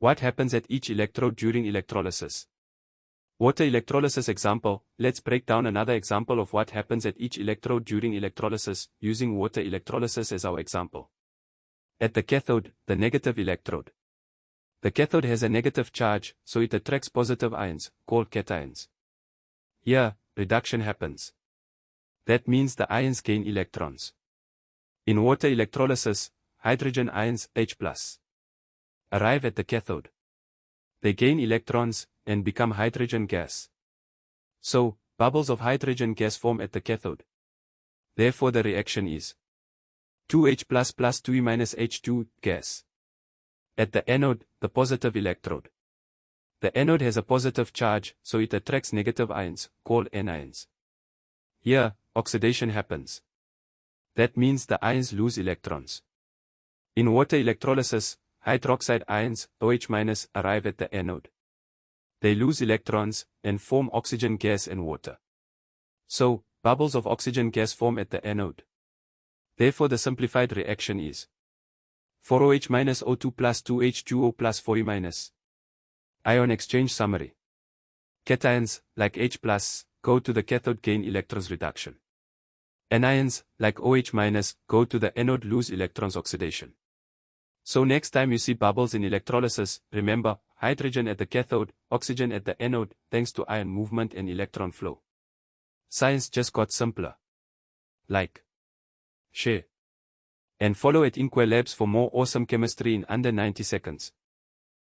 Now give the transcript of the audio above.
What happens at each electrode during electrolysis? Water electrolysis example. Let's break down another example of what happens at each electrode during electrolysis, using water electrolysis as our example. At the cathode, the negative electrode. The cathode has a negative charge, so it attracts positive ions, called cations. Here, reduction happens. That means the ions gain electrons. In water electrolysis, hydrogen ions, H+, arrive at the cathode. They gain electrons, and become hydrogen gas. So, bubbles of hydrogen gas form at the cathode. Therefore the reaction is 2H++ 2E-H2 gas. At the anode, the positive electrode. The anode has a positive charge, so it attracts negative ions, called anions. Here, oxidation happens. That means the ions lose electrons. In water electrolysis, hydroxide ions, OH-, arrive at the anode. They lose electrons, and form oxygen gas and water. So, bubbles of oxygen gas form at the anode. Therefore the simplified reaction is 4OH- O2 plus 2H2O plus 4E-. Ion exchange summary. Cations, like H+, go to the cathode gain electrons reduction. Anions, like OH-, go to the anode lose electrons oxidation. So next time you see bubbles in electrolysis, remember, hydrogen at the cathode, oxygen at the anode, thanks to ion movement and electron flow. Science just got simpler. Like, share, and follow at Inkwell Labs for more awesome chemistry in under 90 seconds.